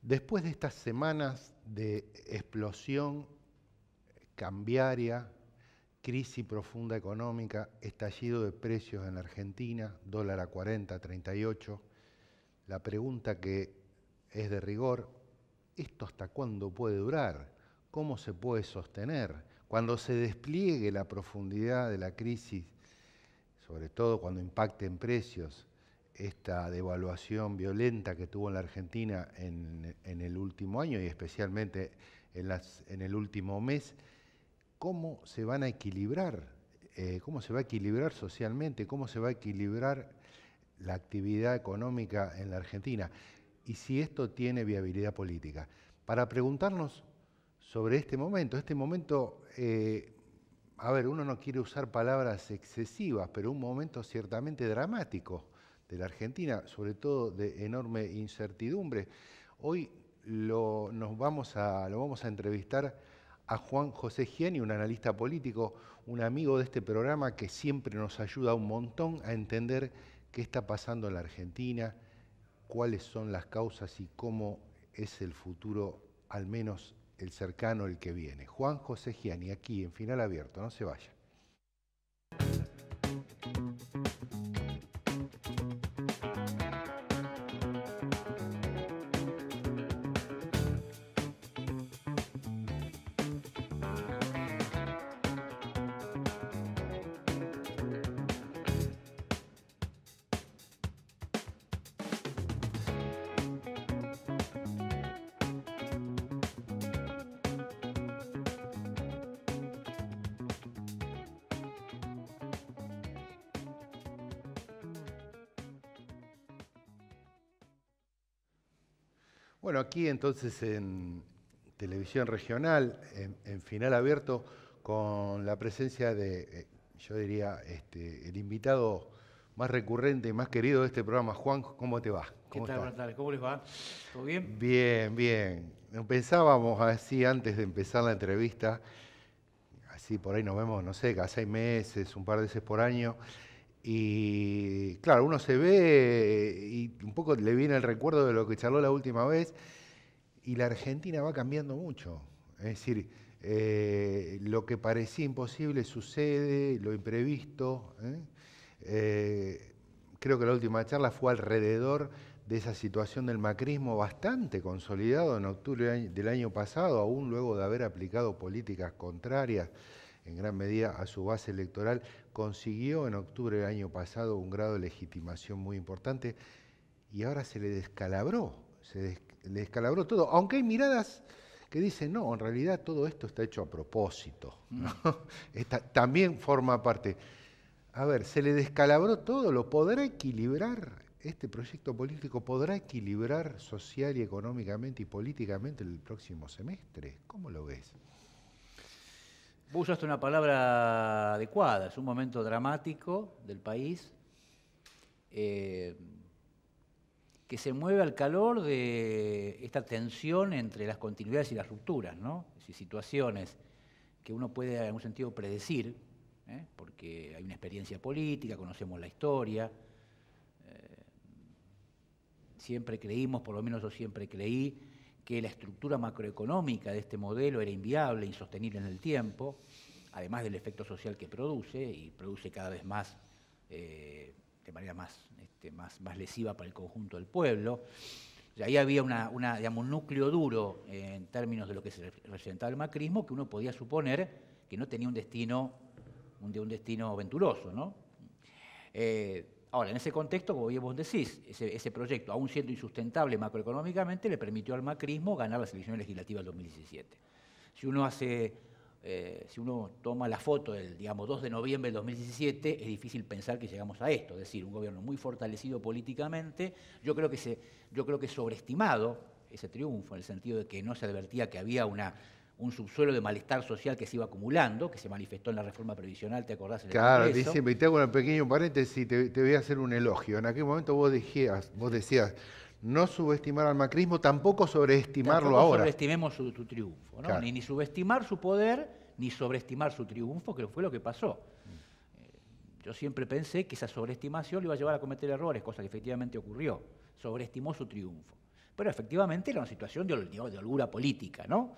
Después de estas semanas de explosión cambiaria, crisis profunda económica, estallido de precios en la Argentina, dólar a 40, 38, la pregunta que es de rigor, ¿esto hasta cuándo puede durar? ¿Cómo se puede sostener? Cuando se despliegue la profundidad de la crisis, sobre todo cuando impacte en precios, esta devaluación violenta que tuvo en la Argentina en el último año y especialmente en el último mes, ¿cómo se van a equilibrar? ¿Cómo se va a equilibrar socialmente? ¿Cómo se va a equilibrar la actividad económica en la Argentina? Y si esto tiene viabilidad política. Para preguntarnos sobre este momento, a ver, uno no quiere usar palabras excesivas, pero un momento ciertamente dramático de la Argentina, sobre todo de enorme incertidumbre. Hoy lo vamos a entrevistar a Juan José Giani, un analista político, un amigo de este programa que siempre nos ayuda un montón a entender qué está pasando en la Argentina, cuáles son las causas y cómo es el futuro, al menos el cercano, el que viene. Juan José Giani, aquí en Final Abierto, no se vaya. Bueno, aquí entonces en Televisión Regional, en Final Abierto, con la presencia de, yo diría, el invitado más recurrente y más querido de este programa. Juan, ¿cómo te va? ¿Qué tal? Buenas tardes, ¿cómo les va? ¿Todo bien? Bien, bien. Pensábamos así antes de empezar la entrevista, así por ahí nos vemos, no sé, cada 6 meses, un par de veces por año. Y claro, uno se ve y un poco le viene el recuerdo de lo que charló la última vez y la Argentina va cambiando mucho. Es decir, lo que parecía imposible sucede, lo imprevisto. Creo que la última charla fue alrededor de esa situación del macrismo bastante consolidado en octubre del año pasado, aún luego de haber aplicado políticas contrarias en gran medida a su base electoral, consiguió en octubre del año pasado un grado de legitimación muy importante y ahora se le descalabró todo, aunque hay miradas que dicen, no, en realidad todo esto está hecho a propósito, ¿no? También forma parte. A ver, se le descalabró todo, ¿lo podrá equilibrar? ¿Este proyecto político podrá equilibrar social y económicamente y políticamente el próximo semestre? ¿Cómo lo ves? Vos usaste una palabra adecuada, es un momento dramático del país que se mueve al calor de esta tensión entre las continuidades y las rupturas, ¿no? Es decir, situaciones que uno puede en algún sentido predecir, porque hay una experiencia política, conocemos la historia, siempre creímos, por lo menos yo siempre creí, que la estructura macroeconómica de este modelo era inviable, insostenible en el tiempo, además del efecto social que produce, y produce cada vez más, de manera más lesiva para el conjunto del pueblo. Y ahí había digamos, un núcleo duro en términos de lo que se representaba el macrismo, que uno podía suponer que no tenía un destino venturoso, ¿no? Ahora, en ese contexto, como bien vos decís, ese proyecto, aún siendo insustentable macroeconómicamente, le permitió al macrismo ganar las elecciones legislativas del 2017. Si uno toma la foto del, digamos, 2 de noviembre del 2017, es difícil pensar que llegamos a esto, es decir, un gobierno muy fortalecido políticamente. Yo creo que sobreestimado ese triunfo, en el sentido de que no se advertía que había un subsuelo de malestar social que se iba acumulando, que se manifestó en la reforma previsional, ¿te acordás? Claro, dice, te hago un pequeño paréntesis, te voy a hacer un elogio. En aquel momento vos decías, no subestimar al macrismo, tampoco sobreestimarlo ahora. Sobreestimemos su triunfo, ¿no? Claro. Ni subestimar su poder, ni sobreestimar su triunfo, que fue lo que pasó. Yo siempre pensé que esa sobreestimación le iba a llevar a cometer errores, cosa que efectivamente ocurrió. Sobreestimó su triunfo. pero efectivamente era una situación de holgura política, ¿no?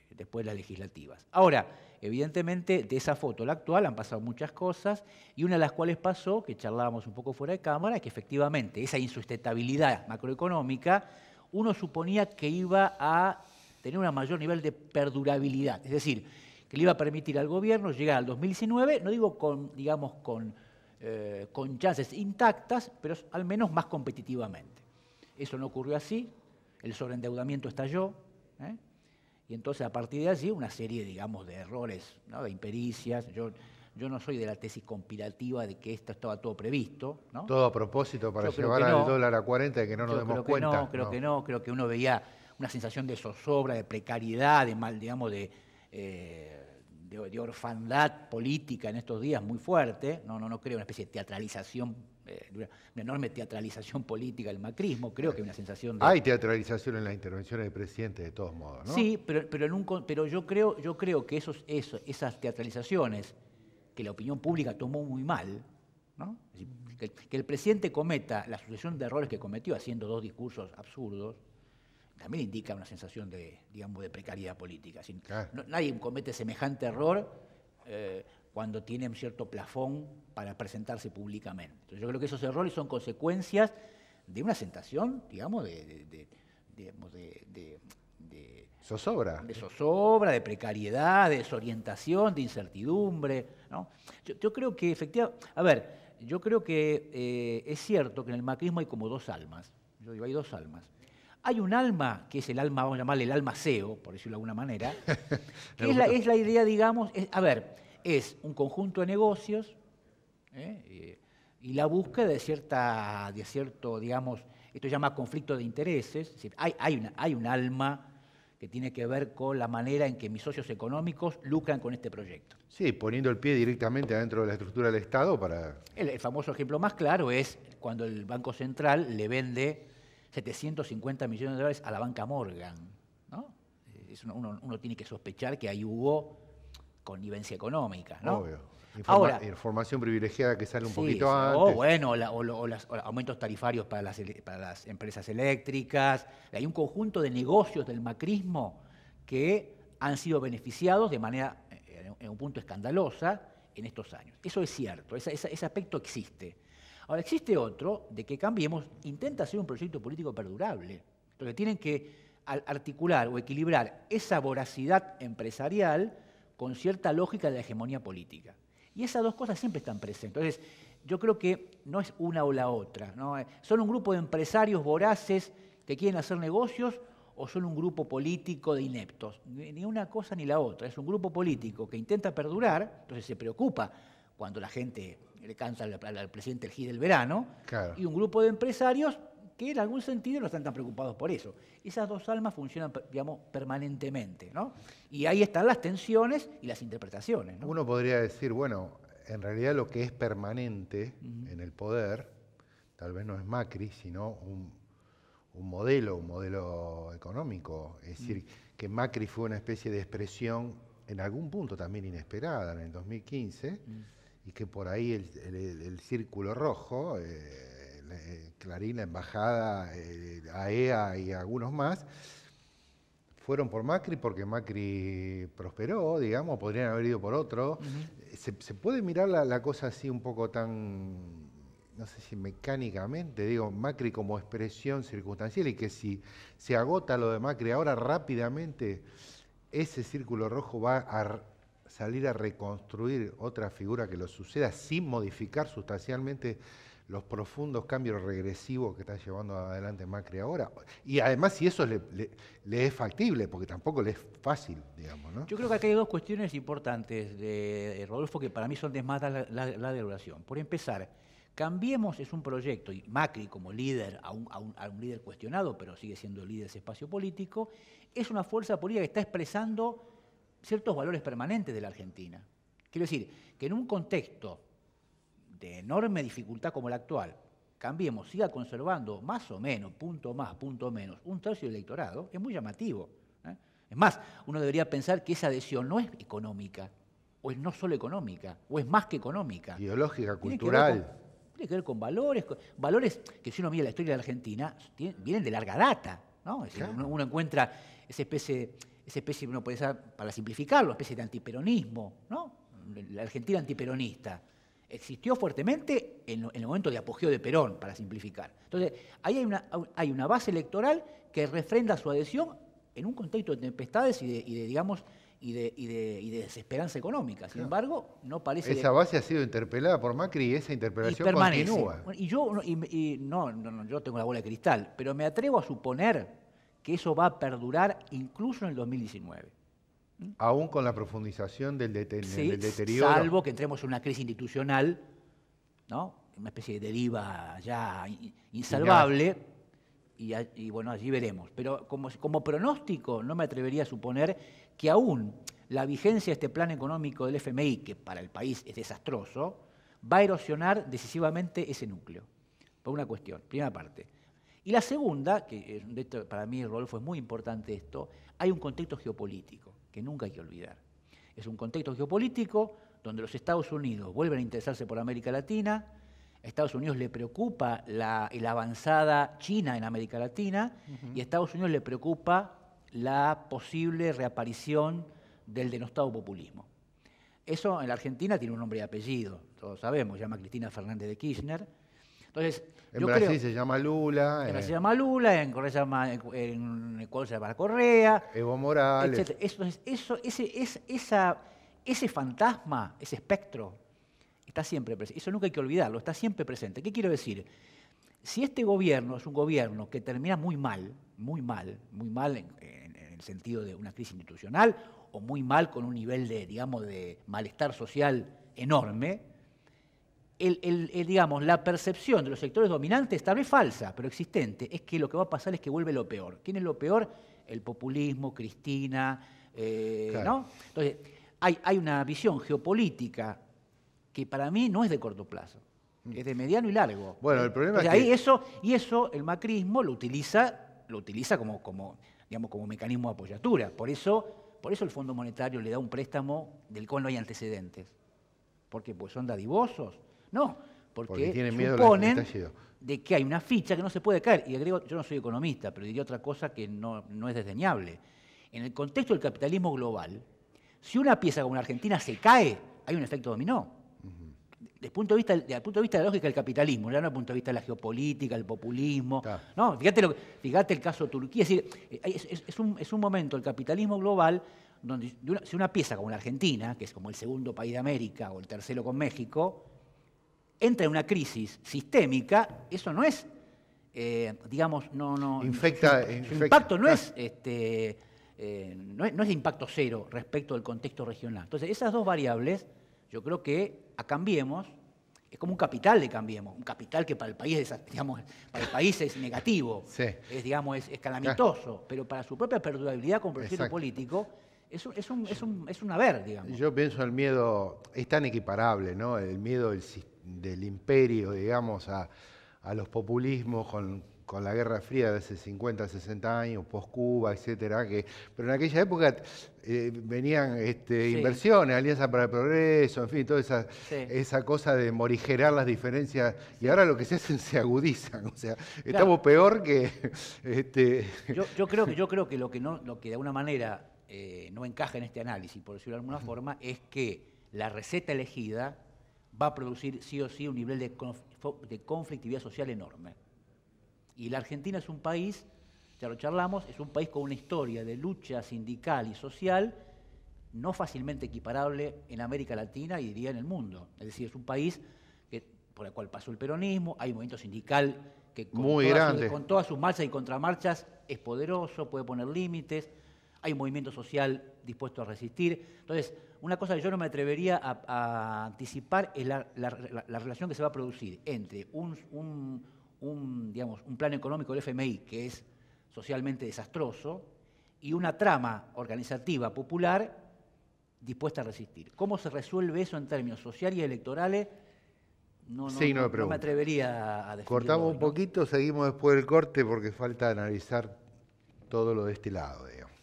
Después de las legislativas. Ahora, evidentemente, de esa foto a la actual han pasado muchas cosas, y una de las cuales pasó, que charlábamos un poco fuera de cámara, es que efectivamente esa insustentabilidad macroeconómica, uno suponía que iba a tener un mayor nivel de perdurabilidad, es decir, que le iba a permitir al gobierno llegar al 2019, no digo digamos, con chances intactas, pero al menos más competitivamente. Eso no ocurrió así, el sobreendeudamiento estalló, y entonces a partir de allí una serie, digamos, de errores, ¿no? De impericias. Yo no soy de la tesis conspirativa de que esto estaba todo previsto, ¿no? Todo a propósito para llevar al dólar a 40 y que no nos demos cuenta. Creo que uno veía una sensación de zozobra, de precariedad, de mal, digamos, de orfandad política en estos días muy fuerte. No creo una especie de teatralización, una enorme teatralización política del macrismo. Creo que hay una sensación de... Hay teatralización en las intervenciones del presidente, de todos modos, ¿no? Sí, pero yo creo que esas teatralizaciones que la opinión pública tomó muy mal, ¿no? Es decir, que el presidente cometa la sucesión de errores que cometió haciendo 2 discursos absurdos, también indica una sensación de, digamos, de precariedad política. Claro. Nadie comete semejante error cuando tiene un cierto plafón para presentarse públicamente. Entonces, yo creo que esos errores son consecuencias de una sensación, digamos, de zozobra. De zozobra, de precariedad, de desorientación, de incertidumbre, ¿no? Yo creo que efectivamente, yo creo que es cierto que en el macrismo hay como 2 almas. Yo digo, hay 2 almas. Hay un alma, que es el alma, vamos a llamarle el alma CEO, por decirlo de alguna manera, que es la idea, digamos, es un conjunto de negocios y la búsqueda de cierto, digamos, esto se llama conflicto de intereses, es decir, hay un alma que tiene que ver con la manera en que mis socios económicos lucran con este proyecto. Sí, poniendo el pie directamente adentro de la estructura del Estado para... El famoso ejemplo más claro es cuando el Banco Central le vende 750 millones de dólares a la banca Morgan, ¿no? Uno tiene que sospechar que ahí hubo connivencia económica, ¿no? Obvio. Ahora, información privilegiada que sale un poquito antes. O los aumentos tarifarios para las empresas eléctricas. Hay un conjunto de negocios del macrismo que han sido beneficiados de manera, en un punto, escandalosa en estos años. Eso es cierto, ese aspecto existe. Ahora, existe otro, de que Cambiemos intenta hacer un proyecto político perdurable. Entonces tienen que articular o equilibrar esa voracidad empresarial con cierta lógica de la hegemonía política. Y esas 2 cosas siempre están presentes. Entonces, yo creo que no es una o la otra, ¿no? ¿Son un grupo de empresarios voraces que quieren hacer negocios o son un grupo político de ineptos? Ni una cosa ni la otra. Es un grupo político que intenta perdurar, entonces se preocupa cuando la gente le cansa al presidente el GI del verano, claro. Y un grupo de empresarios que en algún sentido no están tan preocupados por eso. Esas 2 almas funcionan, digamos, permanentemente, ¿no? Y ahí están las tensiones y las interpretaciones, ¿no? Uno podría decir, bueno, en realidad lo que es permanente en el poder, tal vez no es Macri, sino un modelo económico. Es decir, que Macri fue una especie de expresión, en algún punto también inesperada, en el 2015, y que por ahí el círculo rojo... Clarín, la Embajada, AEA y algunos más, fueron por Macri porque Macri prosperó, digamos, podrían haber ido por otro. Se puede mirar la cosa así un poco tan, no sé si mecánicamente, digo, Macri como expresión circunstancial, y que si se agota lo de Macri ahora rápidamente, ese círculo rojo va a salir a reconstruir otra figura que lo suceda sin modificar sustancialmente los profundos cambios regresivos que está llevando adelante Macri ahora. Y además, si eso le es factible, porque tampoco le es fácil, digamos, ¿no? Yo creo que acá hay 2 cuestiones importantes, Rodolfo, que para mí son de más la duración. Por empezar, Cambiemos es un proyecto, y Macri como líder, a un líder cuestionado, pero sigue siendo líder de ese espacio político, es una fuerza política que está expresando ciertos valores permanentes de la Argentina. Quiero decir, que en un contexto de enorme dificultad como el actual, Cambiemos siga conservando más o menos, punto más, punto menos, 1/3 del electorado, es muy llamativo. Es más, uno debería pensar que esa adhesión no es económica, o es no solo económica, o es más que económica. Ideológica, cultural. Tiene que ver con valores, valores que si uno mira la historia de la Argentina, vienen de larga data, ¿no? Es decir, Claro. uno encuentra esa especie, uno puede ser, para simplificarlo, especie de antiperonismo, ¿no? La Argentina antiperonista existió fuertemente en el momento de apogeo de Perón, para simplificar. Entonces, ahí hay una base electoral que refrenda su adhesión en un contexto de tempestades y de desesperanza económica. Sin embargo, no parece... Esa base ha sido interpelada por Macri y esa interpelación permanece. continúa. Bueno, yo tengo la bola de cristal, pero me atrevo a suponer que eso va a perdurar incluso en el 2019. Aún con la profundización del Sí, deterioro. salvo que entremos en una crisis institucional, ¿no? Una especie de deriva ya insalvable, y bueno, allí veremos. Pero como pronóstico no me atrevería a suponer que aún la vigencia de este plan económico del FMI, que para el país es desastroso, va a erosionar decisivamente ese núcleo, por una cuestión, primera parte. Y la segunda, que para mí, Rodolfo, es muy importante esto, hay un contexto geopolítico que nunca hay que olvidar. Es un contexto geopolítico donde los Estados Unidos vuelven a interesarse por América Latina, a Estados Unidos le preocupa la avanzada China en América Latina, y a Estados Unidos le preocupa la posible reaparición del denostado populismo. Eso en la Argentina tiene un nombre y apellido, todos sabemos, se llama Cristina Fernández de Kirchner. Entonces, en Brasil se llama Lula. En Brasil se llama Lula, en Ecuador se llama Correa. Evo Morales. Ese fantasma, ese espectro, está siempre presente. Eso nunca hay que olvidarlo, está siempre presente. ¿Qué quiero decir? Si este gobierno es un gobierno que termina muy mal en el sentido de una crisis institucional, o muy mal con un nivel de malestar social enorme, la percepción de los sectores dominantes, tal vez falsa, pero existente, es que lo que va a pasar es que vuelve lo peor. ¿Quién es lo peor? El populismo, Cristina, claro. ¿No? Entonces, hay una visión geopolítica que para mí no es de corto plazo, es de mediano y largo. Bueno, el problema es que... eso el macrismo lo utiliza como mecanismo de apoyatura. Por eso el Fondo Monetario le da un préstamo del cual no hay antecedentes. ¿Por qué? Pues son dadivosos. No, porque tienen miedo suponen de que hay una ficha que no se puede caer. Y agrego, yo no soy economista, pero diría otra cosa que no es desdeñable. En el contexto del capitalismo global, si una pieza como la Argentina se cae, hay un efecto dominó. Desde el punto de vista de la lógica del capitalismo, no desde el punto de vista de la geopolítica, el populismo. Claro. No, fíjate el caso de Turquía. Es decir, es un momento, el capitalismo global, donde si una pieza como la Argentina, que es como el segundo país de América o el tercero con México, entra en una crisis sistémica, eso no es, su impacto no es de impacto cero respecto del contexto regional. Entonces, esas dos variables, yo creo que a Cambiemos es como un capital de Cambiemos, un capital que para el país es negativo, sí. Es calamitoso, pero para su propia perdurabilidad como proyecto político es un haber, digamos. Yo pienso el miedo, es tan equiparable, ¿no? El miedo del imperio, digamos, a los populismos con la Guerra Fría de hace 50, 60 años, post-Cuba, etcétera, pero en aquella época venían inversiones, Alianza para el Progreso, en fin, toda esa cosa de morigerar las diferencias, y ahora lo que se hacen se agudizan, o sea, estamos peor que... Yo creo que lo que de alguna manera no encaja en este análisis, por decirlo de alguna forma, es que la receta elegida va a producir sí o sí un nivel de conflictividad social enorme. Y la Argentina es un país, ya lo charlamos, es un país con una historia de lucha sindical y social no fácilmente equiparable en América Latina y diría en el mundo. Es decir, es un país por el cual pasó el peronismo, hay un movimiento sindical que con todas sus marchas y contramarchas es poderoso, puede poner límites, hay un movimiento social dispuesto a resistir. Entonces, una cosa que yo no me atrevería a anticipar es la relación que se va a producir entre un plan económico del FMI que es socialmente desastroso y una trama organizativa popular dispuesta a resistir. ¿Cómo se resuelve eso en términos sociales y electorales? No me atrevería a definirlo. Cortamos un poquito, seguimos después del corte porque falta analizar todo lo de este lado, digamos.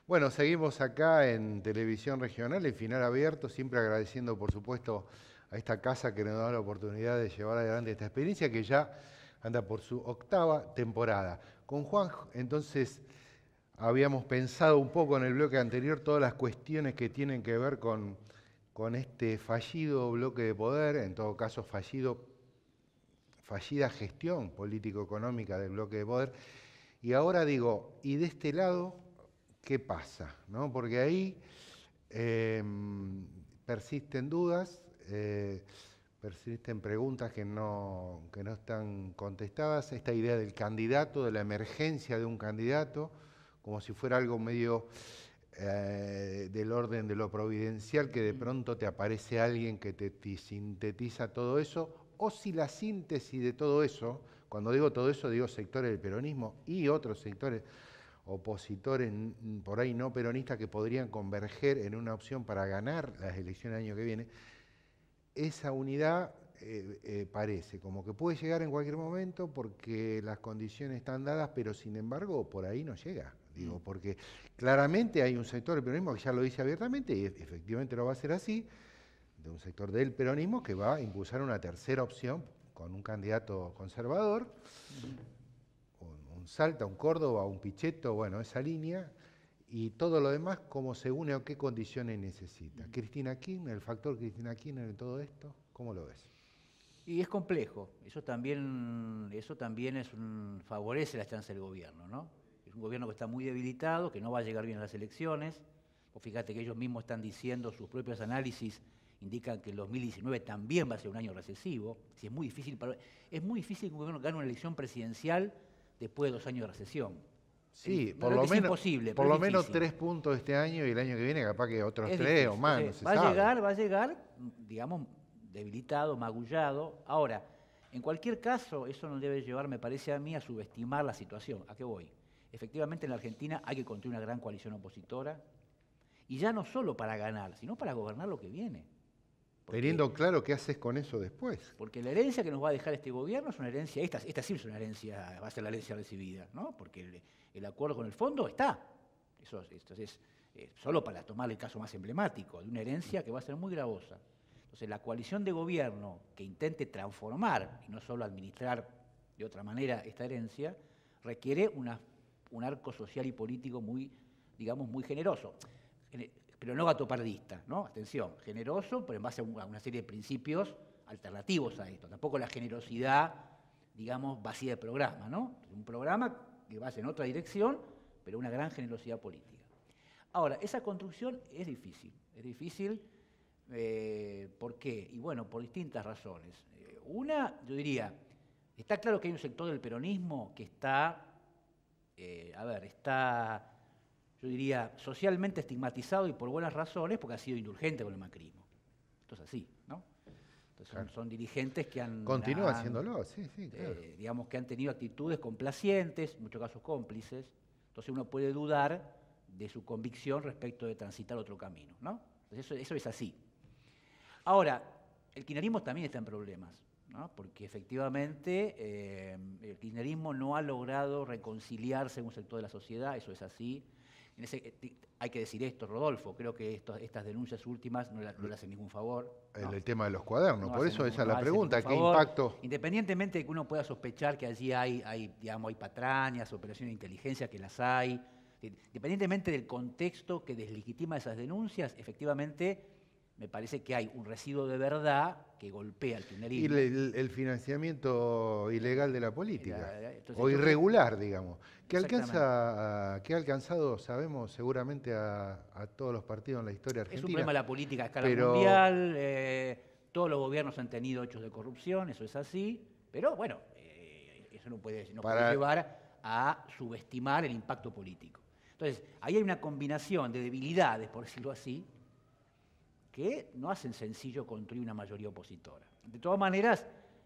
Bueno, seguimos acá en Televisión Regional, en Final Abierto, siempre agradeciendo, por supuesto, a esta casa que nos da la oportunidad de llevar adelante esta experiencia que ya anda por su 8ª temporada. Con Juan, entonces, habíamos pensado un poco en el bloque anterior todas las cuestiones que tienen que ver con este fallido bloque de poder, en todo caso fallida gestión político-económica del bloque de poder. Y ahora digo, ¿y de este lado qué pasa? ¿No? Porque ahí persisten dudas, persisten preguntas que no están contestadas. Esta idea del candidato, de la emergencia de un candidato, como si fuera algo medio del orden de lo providencial, que de pronto te aparece alguien que te sintetiza todo eso, o si la síntesis de todo eso, cuando digo todo eso digo sectores del peronismo y otros sectores opositores por ahí no peronistas que podrían converger en una opción para ganar las elecciones del año que viene, esa unidad parece como que puede llegar en cualquier momento porque las condiciones están dadas, pero sin embargo por ahí no llega. Digo, porque claramente hay un sector del peronismo que ya lo dice abiertamente y efectivamente lo va a hacer así, de un sector del peronismo que va a impulsar una tercera opción con un candidato conservador, un Salta, un Córdoba, un Pichetto, bueno, esa línea, y todo lo demás, cómo se une o qué condiciones necesita. Cristina Kirchner, el factor Cristina Kirchner en todo esto, ¿cómo lo ves? Y es complejo, eso también favorece la chance del gobierno, ¿no? Es un gobierno que está muy debilitado, que no va a llegar bien a las elecciones. Vos fíjate que ellos mismos están diciendo, sus propios análisis indican que el 2019 también va a ser un año recesivo. Es muy difícil que un gobierno gane una elección presidencial después de 2 años de recesión. Sí, por lo menos 3 puntos este año y el año que viene capaz que otros 3 difícil. o más, Entonces, no se sabe. va a llegar, digamos, debilitado, magullado. Ahora, en cualquier caso, eso no debe llevar, me parece a mí, a subestimar la situación. ¿A qué voy? Efectivamente, en la Argentina hay que construir una gran coalición opositora, y ya no solo para ganar, sino para gobernar lo que viene. Teniendo claro qué haces con eso después. Porque la herencia que nos va a dejar este gobierno es una herencia, esta sí es una herencia, va a ser la herencia recibida, ¿no? Porque el acuerdo con el fondo está. Esto es solo para tomar el caso más emblemático, de una herencia que va a ser muy gravosa. Entonces, la coalición de gobierno que intente transformar, y no solo administrar de otra manera esta herencia, requiere un arco social y político muy, digamos, muy generoso. Pero no gatopardista, ¿no? Atención, generoso, pero en base a una serie de principios alternativos a esto. Tampoco la generosidad, digamos, vacía de programa, ¿no? Un programa que va en otra dirección, pero una gran generosidad política. Ahora, esa construcción es difícil. Es difícil, ¿por qué? Y bueno, por distintas razones. Una, yo diría, está claro que hay un sector del peronismo que está, yo diría, socialmente estigmatizado y por buenas razones, porque ha sido indulgente con el macrismo. Esto es así, ¿no? Entonces claro. son dirigentes que Continúa haciéndolo, sí, claro. Digamos que han tenido actitudes complacientes, en muchos casos cómplices. Entonces uno puede dudar de su convicción respecto de transitar otro camino, ¿no? Entonces eso es así. Ahora, el kirchnerismo también está en problemas, ¿no? Porque efectivamente el kirchnerismo no ha logrado reconciliarse en un sector de la sociedad, eso es así. Hay que decir esto, Rodolfo, creo que estas denuncias últimas no le hacen ningún favor. El tema de los cuadernos, por eso esa es la pregunta, ¿qué impacto? Independientemente de que uno pueda sospechar que allí hay patrañas, operaciones de inteligencia, que las hay, independientemente del contexto que deslegitima esas denuncias, efectivamente me parece que hay un residuo de verdad que golpea al kirchnerismo. Y el financiamiento ilegal de la política, o irregular, digamos, que ha alcanzado, sabemos, seguramente a todos los partidos en la historia argentina. Es un problema de la política a escala mundial, todos los gobiernos han tenido hechos de corrupción, eso es así, pero bueno, eso no puede llevar a subestimar el impacto político. Entonces, ahí hay una combinación de debilidades, por decirlo así, que no hacen sencillo construir una mayoría opositora. De todas maneras,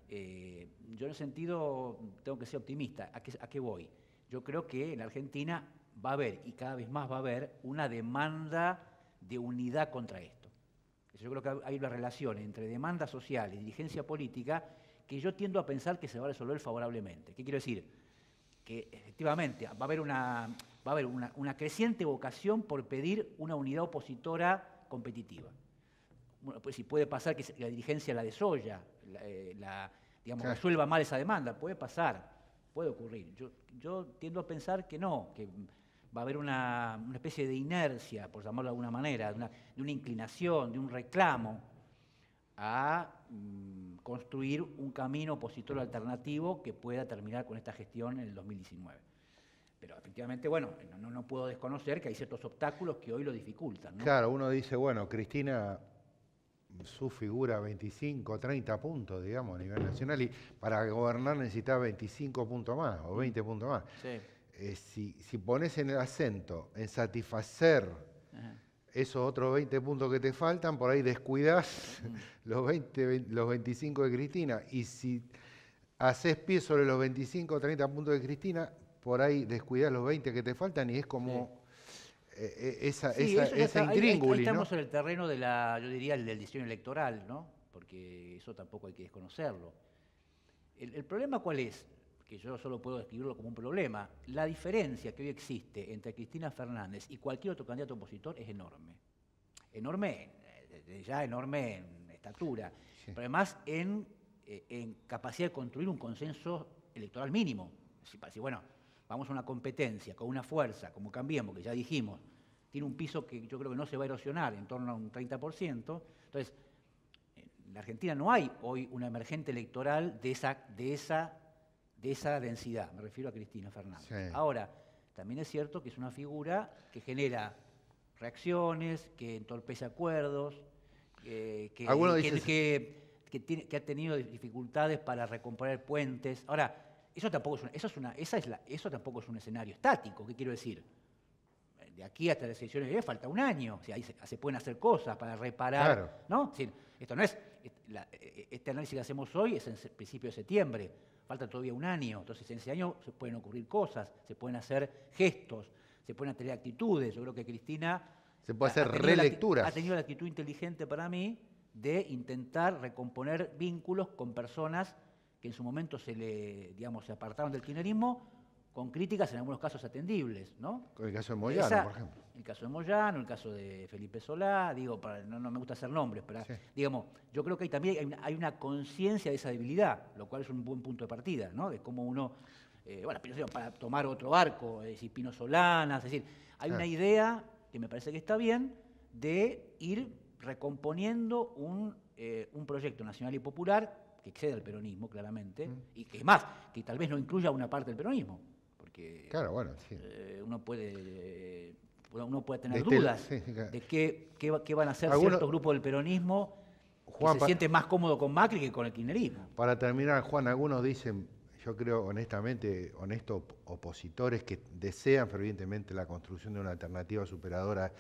yo en ese sentido tengo que ser optimista. ¿A qué voy? Yo creo que en la Argentina va a haber, y cada vez más va a haber, una demanda de unidad contra esto. Yo creo que hay una relación entre demanda social y dirigencia política que yo tiendo a pensar que se va a resolver favorablemente. ¿Qué quiero decir? Que efectivamente va a haber va a haber una creciente vocación por pedir una unidad opositora competitiva. Bueno, pues si puede pasar que la dirigencia la desoya, digamos, resuelva mal esa demanda, puede pasar, puede ocurrir. Yo tiendo a pensar que no, que va a haber una especie de inercia, por llamarlo de alguna manera, de una inclinación, de un reclamo a construir un camino opositor alternativo que pueda terminar con esta gestión en el 2019. Pero efectivamente, bueno, no puedo desconocer que hay ciertos obstáculos que hoy lo dificultan, ¿no? Claro, uno dice, bueno, Cristina, su figura 25, 30 puntos, digamos, a nivel nacional, y para gobernar necesita 25 puntos más o 20 puntos más. Sí. Si pones en el acento en satisfacer esos otros 20 puntos que te faltan, por ahí descuidás los 25 de Cristina. Y si haces pie sobre los 25 o 30 puntos de Cristina, por ahí descuidás los 20 que te faltan y es como esa intríngulis, ahí estamos ¿no? en el terreno yo diría, del diseño electoral, ¿no? Porque eso tampoco hay que desconocerlo. ¿El problema cuál es? Que yo solo puedo describirlo como un problema. La diferencia que hoy existe entre Cristina Fernández y cualquier otro candidato opositor es enorme. Enorme en estatura, sí. Pero además en capacidad de construir un consenso electoral mínimo. Si bueno, vamos a una competencia con una fuerza, como Cambiemos, que ya dijimos, tiene un piso que yo creo que no se va a erosionar en torno a un 30%. Entonces, en la Argentina no hay hoy una emergente electoral de esa densidad, me refiero a Cristina Fernández. Sí. Ahora, también es cierto que es una figura que genera reacciones, que entorpece acuerdos, que ha tenido dificultades para recomponer puentes. Ahora, eso tampoco es un escenario estático. ¿Qué quiero decir? De aquí hasta las elecciones falta un año. O sea, ahí se pueden hacer cosas para reparar. Claro. ¿No? Es decir, esto no es. Este análisis que hacemos hoy es en principio de septiembre. Falta todavía un año. Entonces, en ese año se pueden ocurrir cosas, se pueden hacer gestos, se pueden tener actitudes. Yo creo que Cristina se puede hacer relecturas. Ha tenido la actitud inteligente para mí de intentar recomponer vínculos con personas que en su momento se apartaron del kirchnerismo, con críticas en algunos casos atendibles, ¿no? Con el caso de Moyano, por ejemplo. El caso de Moyano, el caso de Felipe Solá, no me gusta hacer nombres, pero sí. Digamos, yo creo que también hay una conciencia de esa debilidad, lo cual es un buen punto de partida, ¿no? De cómo uno, para tomar otro barco, es decir, Pino Solanas, es decir, hay una idea que me parece que está bien de ir recomponiendo un proyecto nacional y popular que excede al peronismo, claramente, y que es más, que tal vez no incluya una parte del peronismo, porque claro, bueno, sí. Uno puede tener dudas de qué van a hacer ciertos grupos del peronismo Juan, que se sienten más cómodos con Macri que con el kirchnerismo. Para terminar, Juan, algunos dicen, yo creo honestamente, honestos opositores que desean fervientemente la construcción de una alternativa superadora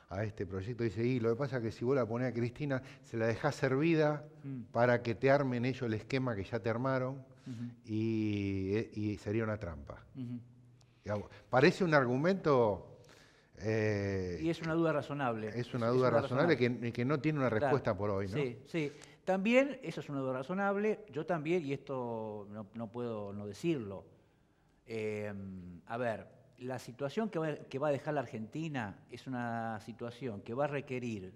a este proyecto, dice, y lo que pasa es que si vos la ponés a Cristina, se la dejás servida para que te armen ellos el esquema que ya te armaron y sería una trampa. Digamos, parece un argumento... y es una duda razonable. Es una duda razonable que no tiene una respuesta por hoy, ¿no? Sí, sí. También, eso es una duda razonable, yo también, y esto no puedo no decirlo, a ver... La situación que va a dejar la Argentina es una situación que va a requerir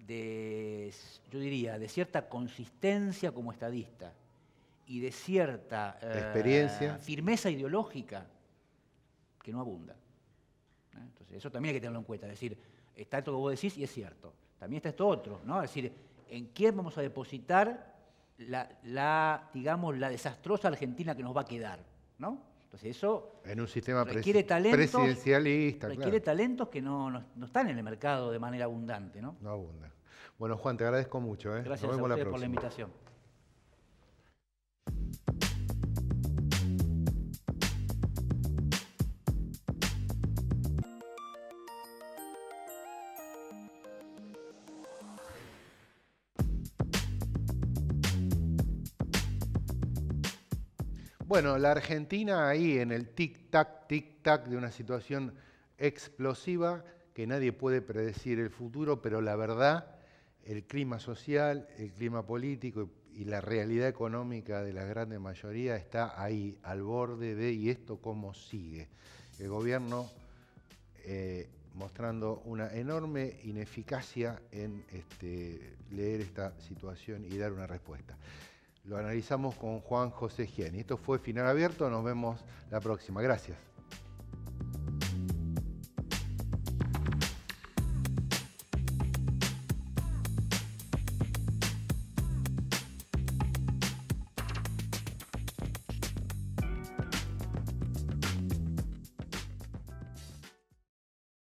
yo diría, de cierta consistencia como estadista y de cierta experiencia, firmeza ideológica que no abunda. Entonces, eso también hay que tenerlo en cuenta. Es decir, está esto que vos decís y es cierto. También está esto otro, ¿no? Es decir, ¿en quién vamos a depositar la desastrosa Argentina que nos va a quedar, ¿no? Entonces eso en un sistema presidencialista. Requiere talentos que no están en el mercado de manera abundante, ¿no? No abundan. Bueno, Juan, te agradezco mucho. Gracias a ustedes por la invitación. Bueno, la Argentina ahí en el tic-tac de una situación explosiva que nadie puede predecir el futuro, pero la verdad, el clima social, el clima político y la realidad económica de la gran mayoría está ahí, al borde de, ¿y esto cómo sigue? El gobierno mostrando una enorme ineficacia en leer esta situación y dar una respuesta. Lo analizamos con Juan José Gianni. Esto fue Final Abierto, nos vemos la próxima. Gracias.